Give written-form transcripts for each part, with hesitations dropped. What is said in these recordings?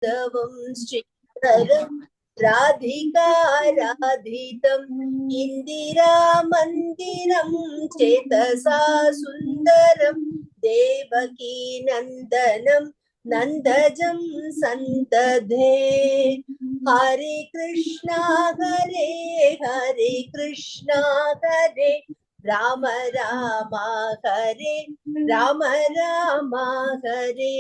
माधवं श्रीधरं राधिकाराधितम् इन्दिरामन्दिरं चेतसा सुन्दरं देवकी नन्दनं नन्दजं सन्तधे हरे कृष्णा हरे राम राम हरे राम राम हरे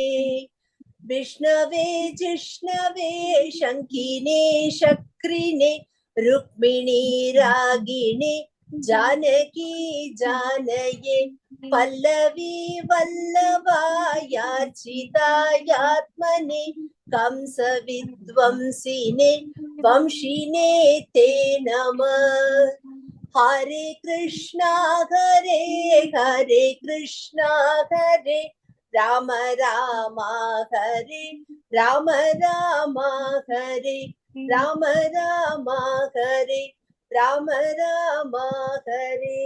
विष्णवे जिष्णवे शङ्किने शक्रिणे रुक्मिणी रागिणे जानकी जानये पल्लवी वल्लभायार्चितायात्मने कंसविध्वंसिने वंशिने ते नमः हरे कृष्णा हरे राम राम हरे राम राम हरे राम राम हरे राम राम हरे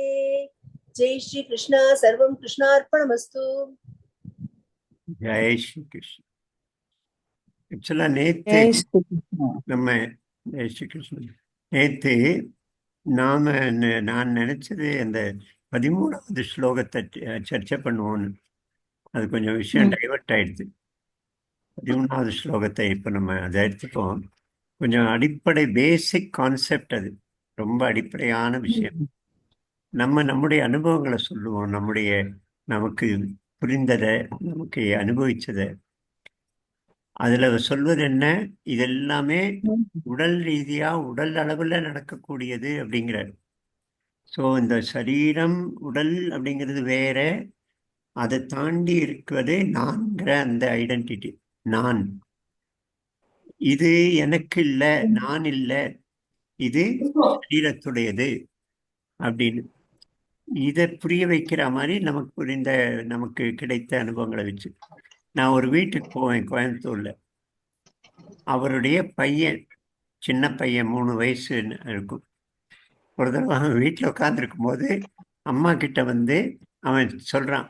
जय श्री कृष्ण सर्वं कृष्णार्पणमस्तु जय श्री कृष्ण एक्चुअला நேத்து நம்ம ஜெய் ஸ்ரீ கிருஷ்ணன் நேத்து நான் நினைச்சது அந்த 13வது ஸ்லோகத்தை சர்ச்சை பண்ணுவோம்னு. அது கொஞ்சம் விஷயம் டைவர்ட் ஆயிடுது. 13வது ஸ்லோகத்தை இப்போ நம்ம அதை எடுத்துப்போம். கொஞ்சம் அடிப்படை பேசிக் கான்செப்ட், அது ரொம்ப அடிப்படையான விஷயம். நம்முடைய அனுபவங்களை சொல்லுவோம், நமக்கு புரிந்ததை, நமக்கு அனுபவிச்சதை. அதுல சொல்வது என்ன, இதெல்லாமே உடல் ரீதியா உடல் அளவுல நடக்கக்கூடியது அப்படிங்கிறார். ஸோ இந்த சரீரம் உடல் அப்படிங்கிறது வேற, அதை தாண்டி இருக்கிறது நான்கிற அந்த ஐடென்டிட்டி. நான், இது எனக்கு இல்லை, நான் இல்லை, இது சரீரத்துடையது அப்படின்னு இதை புரிய வைக்கிற மாதிரி நமக்கு கிடைத்த அனுபவங்களை வச்சு. நான் ஒரு வீட்டுக்கு போவேன் கோயம்புத்தூர்ல. அவருடைய பையன், சின்ன பையன், 3 வயசு இருக்கும். ஒரு தடவை அவன் வீட்டில் உட்காந்துருக்கும் போது அம்மா கிட்ட வந்து அவன் சொல்றான்,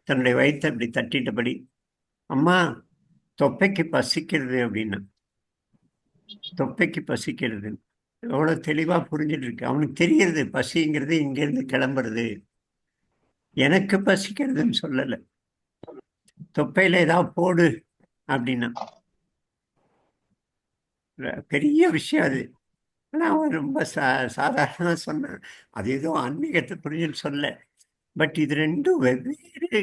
தன்னுடைய வயிற்றை அப்படி தட்டிட்டபடி, அம்மா தொப்பைக்கு பசிக்கிறது அப்படின்னா. தொப்பைக்கு பசிக்கிறது எவ்வளோ தெளிவா புரிஞ்சுட்டு இருக்கு. அவனுக்கு தெரியறது பசிங்கிறது இங்கிருந்து கிளம்புறது. எனக்கு பசிக்கிறதுன்னு சொல்லலை, தொப்பையில ஏதாவது போடு அப்படின்னா. பெரிய விஷயம் அது. ஆனால் அவன் ரொம்ப சாதாரணமாக சொன்னான். அது ஏதோ ஆன்மீகத்தை புரிஞ்சுன்னு சொல்ல. பட் இது ரெண்டும் வெவ்வேறு.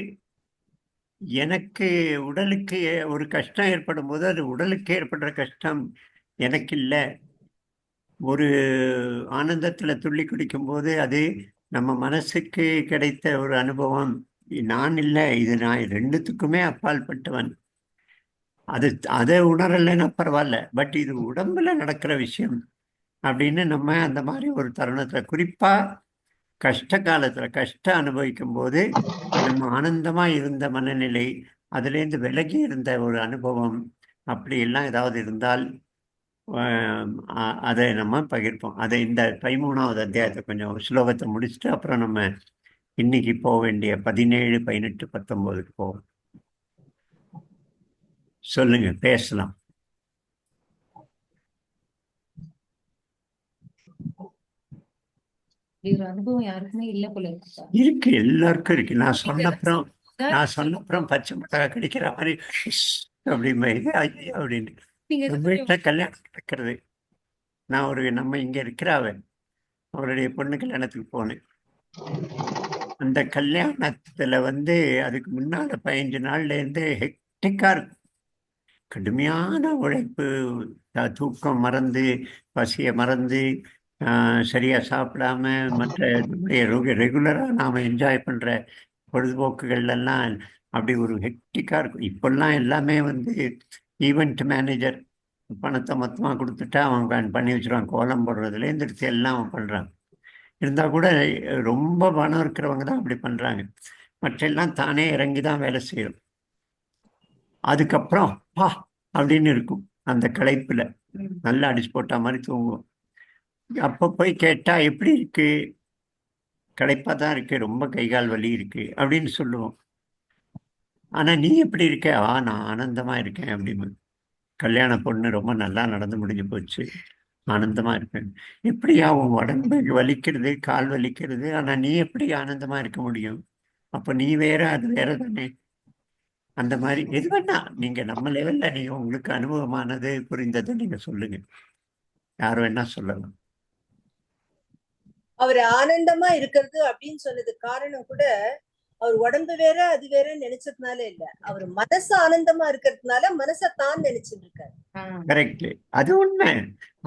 எனக்கு உடலுக்கு ஒரு கஷ்டம் ஏற்படும் போது அது உடலுக்கு ஏற்படுற கஷ்டம் எனக்கு இல்லை. ஒரு ஆனந்தத்தில் துள்ளி குடிக்கும் போது அது நம்ம மனசுக்கு கிடைத்த ஒரு அனுபவம். நான் இல்லை, இது நான் ரெண்டுத்துக்குமே அப்பால் பட்டவன். அதை உணரலைன்னா பரவாயில்ல, பட் இது உடம்புல நடக்கிற விஷயம் அப்படின்னு நம்ம அந்த மாதிரி ஒரு தருணத்தில், குறிப்பாக கஷ்ட காலத்தில் கஷ்டம் அனுபவிக்கும் போது நம்ம ஆனந்தமாக இருந்த மனநிலை, அதுலேருந்து விலகி இருந்த ஒரு அனுபவம், அப்படியெல்லாம் ஏதாவது இருந்தால் அதை நம்ம பகிர்ப்போம். அதை இந்த 13வது அத்தியாயத்தை கொஞ்சம் ஸ்லோகத்தை முடிச்சுட்டு அப்புறம் நம்ம இன்னைக்கு போக வேண்டிய 17, 18, 19க்கு போவோம். சொல்லுங்க, பேசலாம். அனுபவம் யாருக்குமே இல்ல போல இருக்கு, எல்லாருக்கும் இருக்கு. நான் சொன்னப்புறம் பச்சை மிளகாய் கிடைக்கிற மாதிரி அப்படிமே ஐயோ அப்படின்னு. வீட்டுல கல்யாணம் நடக்கிறது, நம்ம இங்க இருக்கிறாவ அவருடைய பொண்ணு கல்யாணத்துக்கு போனேன். அந்த கல்யாணத்துல வந்து அதுக்கு முன்னால 15 நாள்ல இருந்து ஹெக்டிக்கா இருக்கும். கடுமையான உழைப்பு, தூக்கம் மறந்து, பசியை மறந்து, சரியா சாப்பிடாம, மற்ற ரெகுலரா நாம என்ஜாய் பண்ற பொழுதுபோக்குகள்லாம் அப்படி ஒரு ஹெக்டிக்கா இருக்கும். இப்பெல்லாம் எல்லாமே வந்து ஈவெண்ட் மேனேஜர் பணத்தை மொத்தமாக கொடுத்துட்டா அவன் பண்ணி வச்சிருவான். கோலம் போடுறதுலேருந்து எடுத்து எல்லாம் அவன் பண்ணுறான். இருந்தால் கூட ரொம்ப பணம் இருக்கிறவங்க தான் அப்படி பண்ணுறாங்க. மற்றெல்லாம் தானே இறங்கி தான் வேலை செய்யும். அதுக்கப்புறம் பா அப்படின்னு இருக்கும். அந்த களைப்பில் நல்லா அடிச்சு போட்டா மாதிரி தூங்குவோம். அப்போ போய் கேட்டா எப்படி இருக்கு, களைப்பாக தான் இருக்கு, ரொம்ப கைகால் வலி இருக்கு அப்படின்னு சொல்லுவோம். ஆனால் நீ எப்படி இருக்க? நான் ஆனந்தமாக இருக்கேன் அப்படின்னு. கல்யாண பொண்ணு ரொம்ப நல்லா நடந்து முடிஞ்சு போச்சு, ஆனந்தமா இருக்கேன். எப்படியா உன் உடம்பு வலிக்கிறது, கால் வலிக்கிறது, ஆனா நீ எப்படி ஆனந்தமா இருக்க முடியும்? அப்ப நீ வேற அது வேற தானே. அந்த மாதிரி எது வேணா நீங்க நம்ம லெவல்ல நீங்க உங்களுக்கு அனுபவமானது புரிந்தது நீங்க சொல்லுங்க, யார் வேணா சொல்லலாம். அவர் ஆனந்தமா இருக்கிறது அப்படின்னு சொன்னது காரணம் கூட அவர் உடம்பு வேற அது வேற நினைச்சதுனால இல்ல, அவர் மனசு ஆனந்தமா இருக்கிறதுனால மனசை தான் நினைச்சிட்டு இருக்காரு. கரெக்ட், அது உண்மை.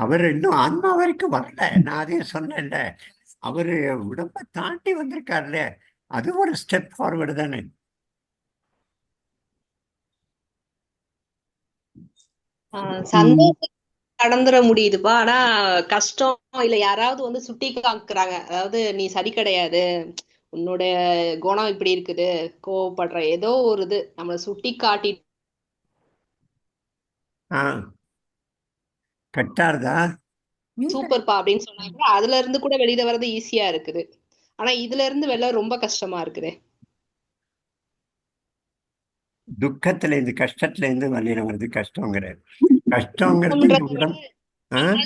அவர் இன்னும் ஆன்மா வரைக்கும் வரல, நான் அதையும் சொன்னேன்ல. அவரு உடம்பை தாண்டி வந்திருக்காருல்ல, அது ஒரு ஸ்டெப் ஃபார்வர்டு தானே. சந்தோஷம் கடந்துட முடியுதுப்பா. ஆனா கஷ்டம் இல்ல யாராவது வந்து சுட்டி காக்குறாங்க, அதாவது நீ சரி கிடையாது, உன்னோட குணம் இப்படி இருக்குது, கோவப்படுற ஏதோ ஒரு இது நம்மள சுட்டி காட்டி ஆ கட்டார்தா. சூப்பர்ப்பா அப்படின்னு சொன்னாங்க, அதுல இருந்து கூட வெளியில வர்றது ஈஸியா இருக்குது. ஆனா இதுல இருந்து வெளில ரொம்ப கஷ்டமா இருக்குது. துக்கத்துல இருந்து கஷ்டத்துல இருந்து வெளியில வர்றது கஷ்டங்கிறாரு. கஷ்டங்கிறது உடம்பு.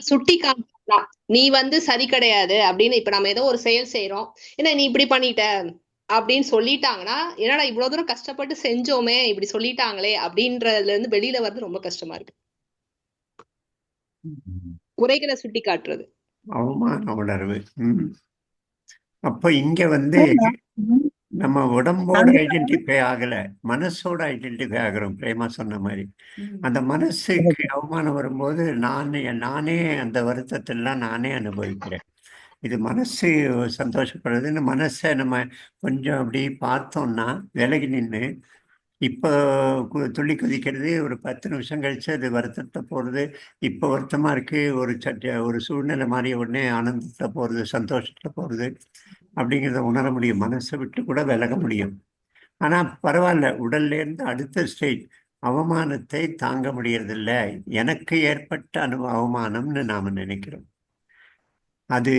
சுட்டி காமிக்கலாம், நீ வந்து சரி கிடையாது அப்படின்னு. இப்ப நம்ம ஏதோ ஒரு செயல் செய்யறோம், என்ன நீ இப்படி பண்ணிட்ட அப்படின்னு சொல்லிட்டாங்கன்னா, என்னடா இவ்வளவு தூரம் கஷ்டப்பட்டு செஞ்சோமே இப்படி சொல்லிட்டாங்களே அப்படின்றதுல இருந்து வெளியில வர்றது ரொம்ப கஷ்டமா இருக்கு. குறைகளை சுட்டி காட்டுறது அவமான உணர்வு. அப்ப இங்க வந்து நம்ம உடம்போட ஐடென்டிஃபை ஆகல, மனசோட ஐடென்டிஃபை ஆகிறோம். பிரேமா சொன்ன மாதிரி அந்த மனசுக்கு அவமானம் வரும்போது நானே அந்த வருத்தத்தெல்லாம் நானே அனுபவிக்கிறேன். இது மனசு சந்தோஷப்படுறதுன்னு மனசை நம்ம கொஞ்சம் அப்படி பார்த்தோம்னா விலகி நின்று, இப்போ துள்ளி குதிக்கிறது, ஒரு 10 நிமிஷம் கழிச்சு அது வருத்தத்தை போகிறது. இப்போ வருத்தமாக இருக்கு, ஒரு சூழ்நிலை மாறிய உடனே ஆனந்தத்தில் போகிறது, சந்தோஷத்தில் போகிறது, அப்படிங்கிறத உணர முடியும். மனசை விட்டு கூட விலக முடியும். ஆனால் பரவாயில்ல, உடல்லேருந்து அடுத்த ஸ்டேஜ் அவமானத்தை தாங்க முடியறதில்ல. எனக்கு ஏற்பட்ட அவமானம்னு நாம் நினைக்கிறோம். அது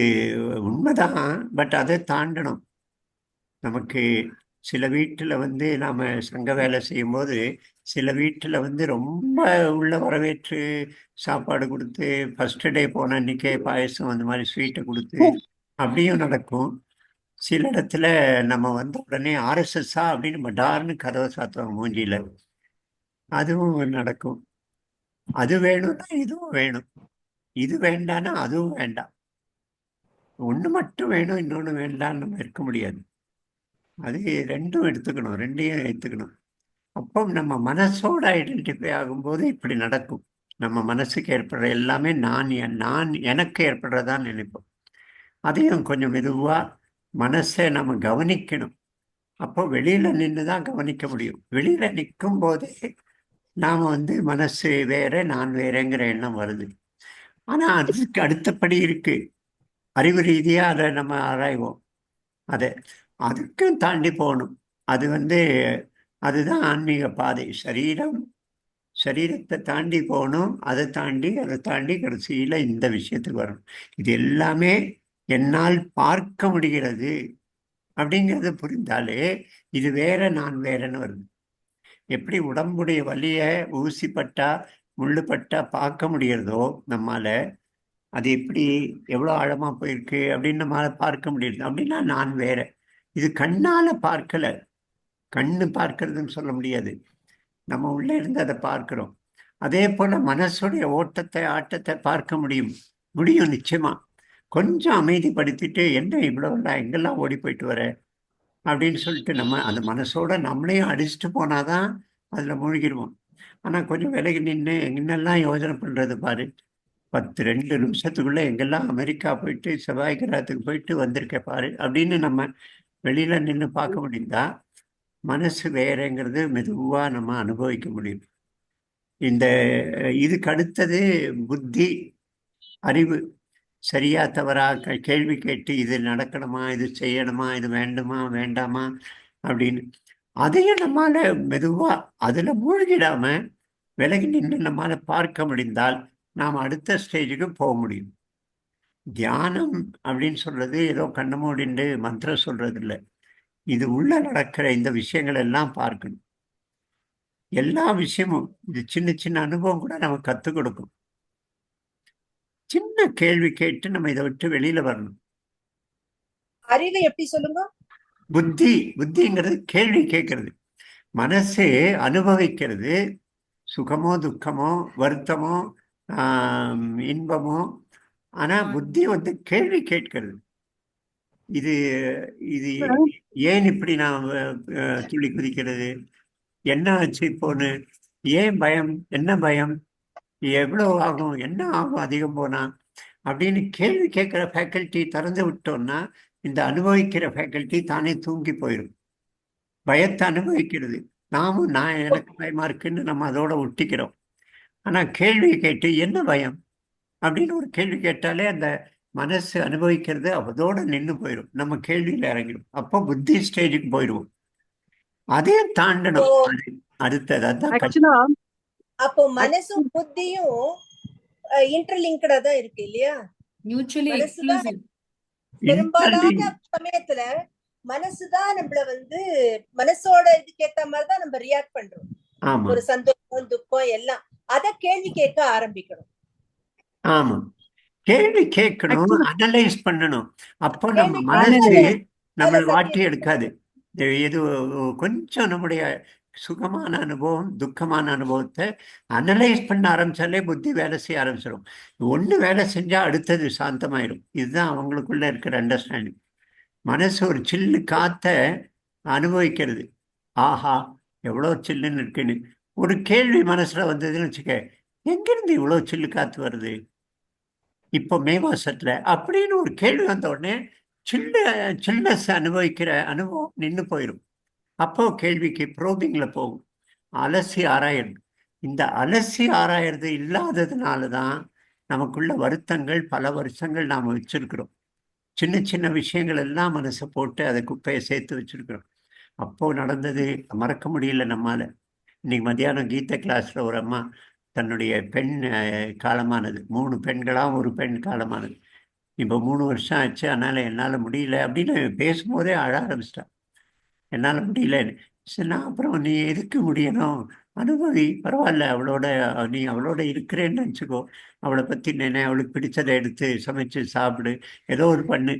உண்மைதான், பட் அதை தாண்டணும். நமக்கு சில வீட்டில் வந்து நாம் சங்க வேலை செய்யும்போது சில வீட்டில் வந்து ரொம்ப உள்ள வரவேற்று சாப்பாடு கொடுத்து, ஃபர்ஸ்ட் டே போன அன்றைக்கே பாயசம் அந்த மாதிரி ஸ்வீட்டை கொடுத்து அப்படியும் நடக்கும். சில இடத்துல நம்ம வந்த உடனே ஆர்எஸ்எஸ்ஸா அப்படின்னு படார்னு கதவை சாத்துவாங்க மூஞ்சியில், அதுவும் நடக்கும். அது வேணும்னா இதுவும் வேணும், இது வேண்டான்னா அதுவும் வேண்டாம். ஒன்று மட்டும் வேணும் இன்னொன்று வேண்டான்னு நம்ம இருக்க முடியாது. அது ரெண்டும் எடுத்துக்கணும், ரெண்டையும் எடுத்துக்கணும். அப்போ நம்ம மனசோட ஐடென்டிஃபை ஆகும்போது இப்படி நடக்கும். நம்ம மனசுக்கு ஏற்படுற எல்லாமே நான் எனக்கு ஏற்படுறதா நினைப்போம். அதையும் கொஞ்சம் மெதுவாக மனசை நம்ம கவனிக்கணும். அப்போ வெளியில நின்று தான் கவனிக்க முடியும். வெளியில நிற்கும் போதே நாம் வந்து மனசு வேற நான் வேறங்கிற எண்ணம் வருது. ஆனால் அதுக்கு அடுத்தபடி இருக்கு, அறிவு ரீதியாக அதை நம்ம ஆராய்வோம். அதுக்கும் தாண்டி போகணும். அது வந்து அதுதான் ஆன்மீக பாதை. சரீரத்தை தாண்டி போகணும், அதை தாண்டி கடைசியில் இந்த விஷயத்துக்கு வரணும். இது எல்லாமே என்னால் பார்க்க முடிகிறது அப்படிங்கிறது புரிந்தாலே இது வேற நான் வேறன்னு வருது. எப்படி உடம்புடைய வலியை ஊசிப்பட்டா முள்ளுப்பட்டா பார்க்க முடிகிறதோ நம்மால, அது எப்படி எவ்வளோ ஆழமாக போயிருக்கு அப்படின்னு நம்மளால பார்க்க முடியுது. அப்படின்னா நான் வேற. இது கண்ணால பார்க்கல, கண்ணு பார்க்கறதுன்னு சொல்ல முடியாது, நம்ம உள்ளே இருந்து அதை பார்க்கிறோம். அதே போல மனசுடைய ஓட்டத்தை ஆட்டத்தை பார்க்க முடியும் நிச்சயமா. கொஞ்சம் அமைதிப்படுத்திட்டு என்ன இவ்வளோலாம் எங்கெல்லாம் ஓடி போயிட்டு வர அப்படின்னு சொல்லிட்டு நம்ம அந்த மனசோட நம்மளையும் அடிச்சுட்டு போனாதான் அதில் மூழ்கிடுவோம். ஆனால் கொஞ்சம் விலகி நின்று என்னெல்லாம் யோசனை பண்ணுறது பாரு, 2 நிமிஷத்துக்குள்ள எங்கெல்லாம் அமெரிக்கா போயிட்டு செவ்வாய் கிரகத்துக்கு போயிட்டு வந்திருக்க பாரு அப்படின்னு நம்ம வெளியில நின்று பார்க்க முடியுதா, மனசு வேறங்கிறது மெதுவா நம்ம அனுபவிக்க முடியும். இதுக்கு அடுத்தது புத்தி, அறிவு. சரியா தவறா கேள்வி கேட்டு இது நடக்கணுமா, இது செய்யணுமா, இது வேண்டுமா வேண்டாமா அப்படின்னு அதையும் நம்மால மெதுவா அதுல மூழ்கிடாம விலகி நின்று நம்மால பார்க்க முடிந்தால் நாம் அடுத்த ஸ்டேஜுக்கு போக முடியும். தியானம் அப்படின்னு சொல்றது ஏதோ கண்ண மூடிண்டு மந்திரம் சொல்றது இல்லை. இது உள்ள நடக்கிற இந்த விஷயங்கள் எல்லாம் பார்க்கணும். எல்லா விஷயமும் இது சின்ன சின்ன அனுபவம் கூட நமக்கு கற்றுக் கொடுக்கும். சின்ன கேள்வி கேட்டு நம்ம இதை விட்டு வெளியில வரணும். அறிவை எப்படி சொல்லுங்க? புத்திங்கிறது கேள்வி கேட்கறது, மனசு அனுபவிக்கிறது, சுகமோ துக்கமோ வருத்தமோ இன்பமோ. ஆனா புத்தி வந்து கேள்வி கேட்கிறது. இது இது ஏன் இப்படி நான் துள்ளி குதிக்கிறது, என்ன ஆச்சு இப்போன்னு, ஏன் பயம், என்ன பயம், எவ்வளவு ஆகும், என்ன ஆகும் அதிகம் போனா அப்படின்னு கேள்வி கேட்கிற ஃபேக்கல்ட்டி திறந்து விட்டோம்னா இந்த அனுபவிக்கிற ஃபேக்கல்ட்டி தானே தூங்கி போயிடும். பயத்தை அனுபவிக்கிறது நாமும், நான் எனக்கு பயமா இருக்குன்னு நம்ம அதோட ஒட்டிக்கிறோம். ஆனா கேள்வி கேட்டு என்ன பயம் அப்படின்னு ஒரு கேள்வி கேட்டாலே அந்த மனசு அனுபவிக்கிறது அதோட நின்று போயிடும், நம்ம கேள்வியில இறங்கிடும். அப்போ புத்தி ஸ்டேஜுக்கு போயிடுவோம். அதையும் தாண்டணும். அடுத்தது அதான் ஆக்சுவலா அப்போ மனசும் புத்தியும் இன்டர்லிங்கடா தான் இருக்கு இல்லையா? மியூச்சுவலி மனசுதான் எக்ஸ்க்ளூசிவ். பெரும்பாலான சமயத்துல மனசுதான் நம்மள வந்து மனசோட இதுக்கு ஏத்த மாதிரிதான் நம்ம ரியாக்ட் பண்றோம். ஆமா ஒரு சந்தோஷம் துக்கம் எல்லாம் அத கேள்வி கேட்க ஆரம்பிக்கணும். ஆமா, கேள்வி கேட்கணும், Actually- அனலைஸ் பண்ணணும். அப்போ நம்ம கேள்வி மனசு கேட்கறது நம்மளை வேலை வாட்டி செய்யுது. எடுக்காது. இது கொஞ்சம் நம்முடைய சுகமான அனுபவம் துக்கமான அனுபவத்தை அனலைஸ் பண்ண ஆரம்பிச்சாலே புத்தி வேலை செய்ய ஆரம்பிச்சிடும். ஒண்ணு வேலை செஞ்சா அடுத்தது சாந்தமாயிடும். இதுதான் அவங்களுக்குள்ள இருக்கிற அண்டர்ஸ்டாண்டிங். மனசு ஒரு சில்லு காத்த அனுபவிக்கிறது. ஆஹா எவ்வளோ சில்லுன்னு இருக்குன்னு ஒரு கேள்வி மனசுல வந்ததுன்னு வச்சுக்க, எங்கிருந்து இவ்வளோ சில்லு காத்து வருது இப்போ மே மாசத்துல அப்படின்னு ஒரு கேள்வி வந்த உடனே சில்னஸ் அனுபவிக்கிற அனுபவம் நின்று போயிடும். அப்போ கேள்விக்கு ப்ரோபிங்ல போகும், அலசி ஆராயணும். இந்த அலசி ஆராயறது இல்லாததுனால தான் நமக்குள்ள வருத்தங்கள் பல வருஷங்கள் நாம் வச்சிருக்கிறோம். சின்ன சின்ன விஷயங்கள் எல்லாம் மனசை போட்டு அதை குப்பையை சேர்த்து வச்சிருக்கிறோம். அப்போ நடந்தது மறக்க முடியல நம்மால. இன்னைக்கு மத்தியானம் கீதை கிளாஸ்ல ஒரு அம்மா தன்னுடைய பெண் காலமானது, 3 பெண்களாம் ஒரு பெண் காலமானது, இப்போ 3 வருஷம் ஆச்சு, அதனால என்னால் முடியல அப்படின்னு பேசும்போதே அழ ஆரம்பிச்சிட்டான். என்னால் முடியலன்னு. சரி, நான் அப்புறம் நீ எதுக்கு முடியணும், அனுபவி, பரவாயில்ல, அவளோட நீ அவளோட இருக்கிறேன்னு நினச்சிக்கோ, அவளை பற்றி நினை, அவளுக்கு பிடிச்சதை எடுத்து சமைச்சு சாப்பிடு, ஏதோ ஒரு பண்ணு,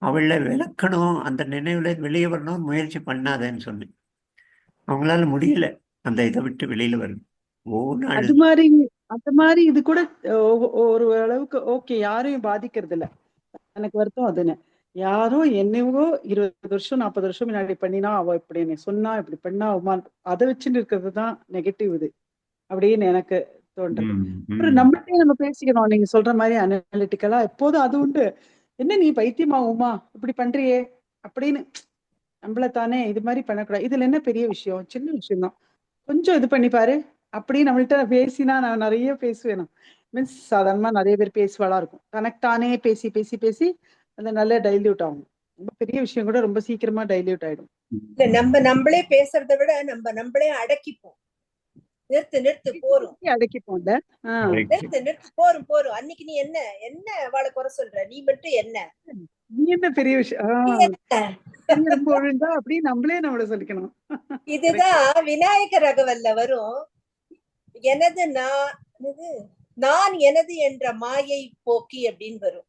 அவளை விளக்கணும், அந்த நினைவுல வெளியே வரணும்னு முயற்சி பண்ணாதேன்னு சொன்னேன். அவங்களால முடியல அந்த இதை விட்டு வெளியில வரணும். அது மாதிரி இது கூட ஒரு அளவுக்கு ஓகே, யாரையும் பாதிக்கிறது இல்ல. எனக்கு வருத்தம் அதுன்னு யாரும் என்னவோ 20 வருஷம் 40 வருஷம் முன்னாடி பண்ணினா அவ இப்படி என்னை சொன்னா இப்படி பண்ணா அவமா, அதை வச்சுட்டு இருக்கிறது தான் நெகட்டிவ் இது அப்படின்னு எனக்கு தோன்றது. அப்புறம் நம்மகிட்டே நம்ம பேசிக்கணும். நீங்க சொல்ற மாதிரி அனலிட்டிக்கலா எப்போதும் அது உண்டு. என்ன நீ பைத்தியமாகுமா இப்படி பண்றியே அப்படின்னு நம்மள தானே இது மாதிரி பண்ணக்கூடாது. இதுல என்ன பெரிய விஷயம், சின்ன விஷயம் தான், கொஞ்சம் இது பண்ணி பாரு அப்படின்னு நம்மள்ட்ட பேசினா நான் நிறைய பேசுவேன். மீன்ஸ் சாதாரணமா நிறைய பேர் பேசுவாளா இருக்கும், தனக்கு தானே பேசி பேசி பேசி அது நல்லா டைல்யூட் ஆகும். ரொம்ப பெரிய விஷயம் கூட ரொம்ப சீக்கிரமா டைல்யூட் ஆயிடும். இல்ல நம்ம நம்மளே பேசுறதை விட நம்மளே அடக்கிப்போம். நிறுத்து போரும், அடக்கிப்போம்ல. நிறுத்து போரும். அன்னைக்கு நீ என்ன அவளை குறை சொல்ற, நீ மட்டும் என்ன, நீ என்ன பெரிய விஷயம் ரொம்ப ஒழுங்கா அப்படி நம்மளே நம்மள சொல்லிக்கணும். இதுதான் விநாயகர் ரகவல்ல வரும். நான் எனது என்ற மாயை போக்கி அப்படின்னு வரும்.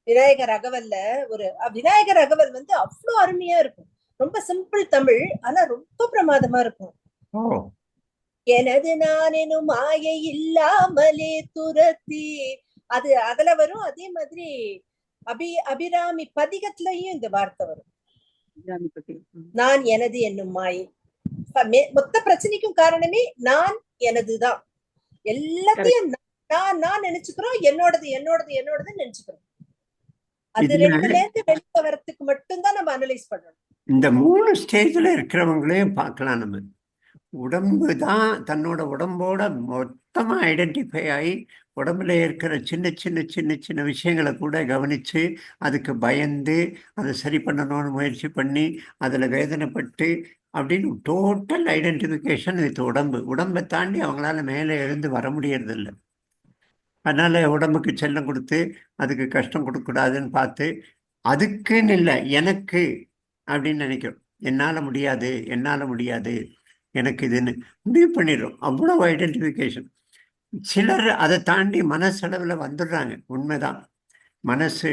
விநாயகர் ரகவல்ல ஒரு விநாயகர் ரகவல் வந்து அவ்வளவு அருமையா இருக்கும். ரொம்ப சிம்பிள் தமிழ், ஆனா ரொம்ப பிரமாதமா இருக்கும். எனது நான் எனும் மாயை இல்லாமலே துரத்தி, அது அதுல வரும். அதே மாதிரி அபிராமி பதிகத்திலையும் இந்த வார்த்தை வரும், நான் எனது என்னும் மாயை. மொத்த பிரச்சனைக்கும் காரணமே நான் எனதுதான். எல்லாத்தையும் நான் நினைச்சுக்கிறோம், என்னோடது நினைச்சுக்கிறோம். அது ரெண்டுல இருந்து வெளியே வரத்துக்கு மட்டும்தான் நம்ம அனலைஸ் பண்ணணும். இந்த 3 ஸ்டேஜ்ல இருக்கிறவங்களையும் பார்க்கலாம். நம்ம உடம்பு தான் தன்னோட உடம்போட மொத்தமா ஐடென்டிஃபை ஆகி உடம்புல இருக்கிற சின்ன சின்ன சின்ன சின்ன விஷயங்களை கூட கவனிச்சு அதுக்கு பயந்து அதை சரி பண்ணணும்னு முயற்சி பண்ணி அதில் வேதனைப்பட்டு அப்படின்னு டோட்டல் ஐடென்டிஃபிகேஷன் வித் உடம்பை தாண்டி அவங்களால மேலே எழுந்து வர முடியறதில்லை. அதனால உடம்புக்கு செல்லம் கொடுத்து அதுக்கு கஷ்டம் கொடுக்கக்கூடாதுன்னு பார்த்து அதுக்குன்னு இல்லை எனக்கு அப்படின்னு நினைக்கிறோம். என்னால் முடியாது எனக்கு இதுன்னு முடிவு பண்ணிடுறோம். அவ்வளோ ஐடென்டிஃபிகேஷன். சிலர் அதை தாண்டி மனசளவில் வந்துடுறாங்க, உண்மைதான். மனசு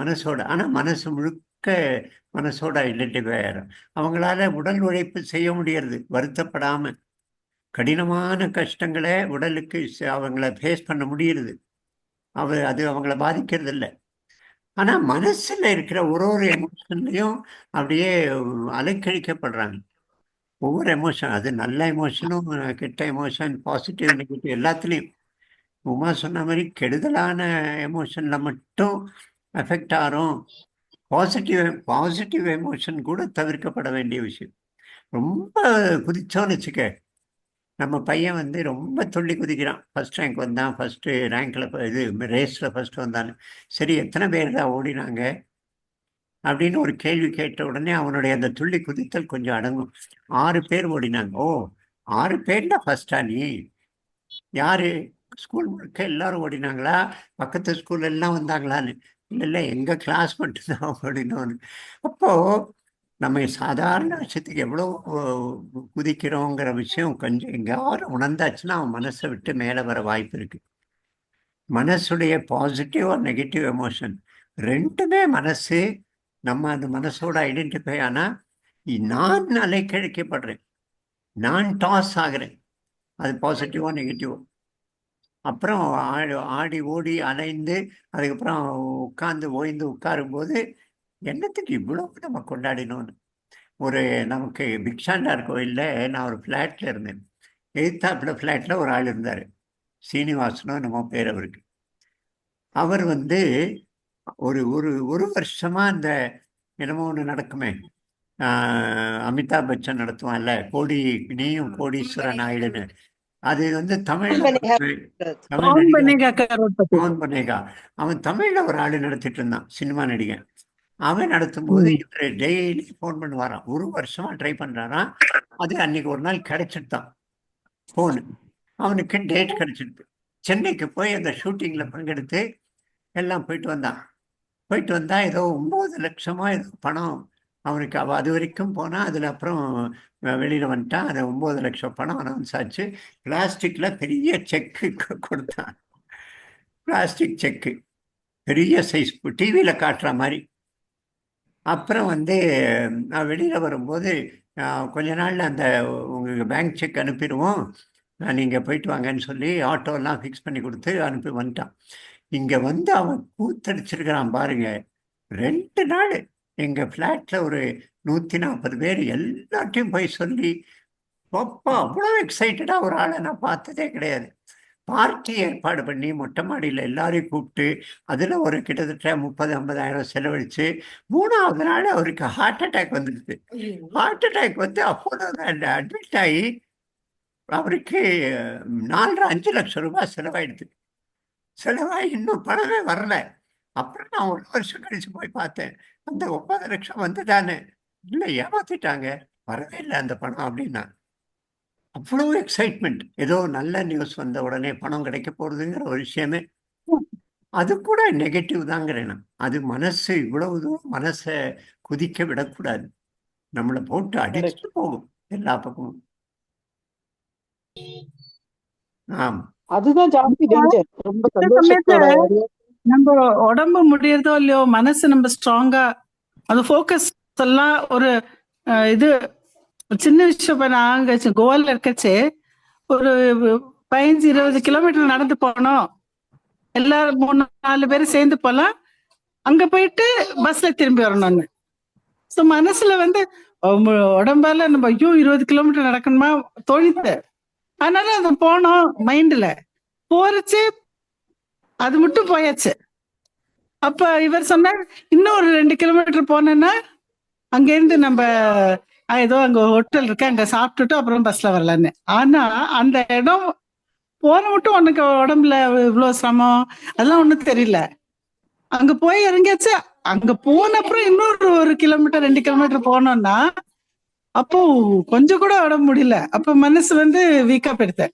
மனசோட, ஆனால் மனசு முழுக்க மனசோட ஐடென்டிஃபை ஆயிடும். அவங்களால உடல் உழைப்பு செய்ய முடியறது வருத்தப்படாம. கடினமான கஷ்டங்களை உடலுக்கு அவங்கள ஃபேஸ் பண்ண முடியறது. அது அவங்கள பாதிக்கிறது இல்லை. ஆனால் மனசில் இருக்கிற ஒரு எமோஷன்லையும் அப்படியே அலைக்கழிக்கப்படுறாங்க. ஒவ்வொரு எமோஷன், அது நல்ல எமோஷனும் கெட்ட எமோஷன், பாசிட்டிவ் நெகட்டிவ் எல்லாத்துலேயும். உமா சொன்ன மாதிரி கெடுதலான எமோஷனில் மட்டும் அஃபெக்ட் ஆகிறோம். பாசிட்டிவ் எமோஷன் கூட தவிர்க்கப்பட வேண்டிய விஷயம். ரொம்ப குதிச்சோன்னு வச்சுக்க, நம்ம பையன் ரொம்ப துள்ளி குதிக்கிறான், ஃபர்ஸ்ட் ரேங்க் வந்தான், ஃபர்ஸ்ட் ரேங்க்ல இது ரேஸில் ஃபர்ஸ்ட் வந்தான்னு. சரி, எத்தனை பேர் தான் ஓடினாங்க அப்படின்னு ஒரு கேள்வி கேட்ட உடனே அவனுடைய அந்த துள்ளி குதித்தல் கொஞ்சம் அடங்கும். 6 பேர் ஓடினாங்க. ஓ, 6 பேர்ல ஃபர்ஸ்டா நீ? யாரு? ஸ்கூல் முழுக்க எல்லாரும் ஓடினாங்களா? பக்கத்து ஸ்கூல் எல்லாம் வந்தாங்களான்னு? இல்லை, எங்கள் கிளாஸ் மட்டும்தான் ஓடினோன்னு. அப்போது நம்ம சாதாரண விஷயத்துக்கு எவ்வளோ குதிக்கிறோங்கிற விஷயம் கொஞ்சம் எங்கேயாவது உணர்ந்தாச்சுன்னா அவன் மனசை விட்டு மேலே வர வாய்ப்பு இருக்குது. மனசுடைய பாசிட்டிவ் ஆர் நெகட்டிவ் எமோஷன் ரெண்டுமே நம்ம அந்த மனசோட ஐடென்டிஃபை ஆனால் நான் அலைக்கழிக்கப்படுறேன், நான் டாஸ் ஆகிறேன். அது பாசிட்டிவோ நெகட்டிவோ. அப்புறம் ஆடி ஓடி அலைந்து அதுக்கப்புறம் உட்காந்து ஓய்ந்து உட்காரும்போது என்னத்துக்கு இவ்வளோ நம்ம கொண்டாடினோன்னு. நமக்கு பிக்ஷாண்டார் கோயிலில் நான் ஒரு ஃப்ளாட்டில் இருந்தேன். எய்த்தாப்பில் ஃப்ளாட்டில் ஒரு ஆள் இருந்தார், சீனிவாசனோ நம்ம பேர் அவருக்கு. அவர் ஒரு வருஷமாக அந்த என்னமோ ஒன்று நடக்குமே, அமிதாப் பச்சன் நடத்துவான்ல, நீயும் கோடீஸ்வரன் ஆயிடுன்னு. அது தமிழ்ல அவன் தமிழ்ல ஒரு ஆளு நடத்திட்டு இருந்தான், சினிமா நடிகன். அவன் நடத்தும் போது இவர் டெய்லி போன் பண்ணுவாராம். ஒரு வருஷமா ட்ரை பண்றாராம். அது அன்னைக்கு ஒரு நாள் கிடைச்சிட்டான் போனு. அவனுக்கு டேட் கிடைச்சிட்டு சென்னைக்கு போய் அந்த ஷூட்டிங்ல பங்கெடுத்து எல்லாம் போயிட்டு வந்தா ஏதோ 9 லட்சமா ஏதோ பணம் அவனுக்கு. அது வரைக்கும் போனா அதுல அப்புறம் வெளியில வந்துட்டான். அது 9 லட்சம் பணம் அனௌன்ஸ் ஆச்சு. பிளாஸ்டிக்ல பெரிய செக்கு கொடுத்தான், பிளாஸ்டிக் செக்கு, பெரிய சைஸ், டிவியில காட்டுற மாதிரி. அப்புறம் வெளியில வரும்போது கொஞ்ச நாள்ல அந்த உங்களுக்கு பேங்க் செக் அனுப்பிடுவோம், நீங்க போயிட்டு வாங்கன்னு சொல்லி ஆட்டோலாம் ஃபிக்ஸ் பண்ணி கொடுத்து அனுப்பி வந்துட்டான். இங்க அவன் கூத்தடிச்சிருக்கிறான் பாருங்க. 2 நாள் எங்க ஃப்ளாட்ல ஒரு 140 பேர் எல்லாத்தையும் போய் சொல்லி, அப்பா அவ்வளோ எக்ஸைட்டடா ஒரு ஆளை நான் பார்த்ததே கிடையாது. பார்ட்டி ஏற்பாடு பண்ணி மொட்டை மாடியில் எல்லாரையும் கூப்பிட்டு அதில் ஒரு கிட்டத்தட்ட 30-50 செலவழித்து 3ஆவது நாள் அவருக்கு ஹார்ட் அட்டாக் வந்துடுது. ஹார்ட் அட்டாக் அப்போது அட்மிட் ஆகி அவருக்கு 4-5 லட்சம் ரூபாய் செலவாகி இன்னும் பணமே வரல. அப்புறம் நான் 1 வருஷம் கழிச்சு போய் பார்த்தேன், அந்த 9 லட்சம் வந்துட்டானே. இல்லை, ஏமாத்திட்டாங்க, வரவே இல்லை அந்த பணம் அப்படின்னா. அவ்வளோ எக்ஸைட்மெண்ட். ஏதோ நல்ல நியூஸ் வந்த உடனே பணம் கிடைக்க போறதுங்கிற ஒரு விஷயமே அது கூட நெகட்டிவ் தாங்கிறேன் நான். அது மனசு இவ்வளவு தூரம் மனசை குதிக்க விடக்கூடாது. நம்மளை போட்டு அடிச்சுட்டு போகும் எல்லா பக்கமும். ஆம், அதுதான் ஜாஸ்தி டேஞ்சர். ரொம்ப சந்தோஷத்தோட நம்ம உடம்பு முடியறதோ இல்லையோ, மனசு நம்ம ஸ்ட்ராங்கா அது ஃபோக்கஸ் எல்லாம் ஒரு இது சின்ன விஷயம். நாங்க கோவால இருக்கச்சு ஒரு 15-20 கிலோமீட்டர் நடந்து போனோம். எல்லாரும் 3-4 பேரும் சேர்ந்து போலாம். அங்க போயிட்டு பஸ்ல திரும்பி வரணும்னு. ஸோ மனசுல உடம்பால நம்ம 20 கிலோமீட்டர் நடக்கணுமா தோணித்து. அதனால அது போனோம். மைண்ட்ல போறச்சு அது மட்டும் போயாச்சு. அப்ப இவர் சொன்னார், இன்னும் ஒரு 2 கிலோமீட்டர் போனேன்னா அங்கேருந்து நம்ம ஏதோ அங்க ஹோட்டல் இருக்கு, அங்க சாப்பிட்டுட்டு அப்புறம் பஸ்ல வரலான்னு. ஆனா அந்த இடம் போன மட்டும் உனக்கு உடம்புல இவ்வளவு சிரமம் அதெல்லாம் ஒண்ணும் தெரியல. அங்க போய் இறங்கியாச்சு. அங்க போன அப்புறம் இன்னொரு 1 கிலோமீட்டர் 2 கிலோமீட்டர் போனோம்னா அப்போ கொஞ்சம் கூட உடம்பு முடியல. அப்ப மனசு வீக்கா போயிடுது.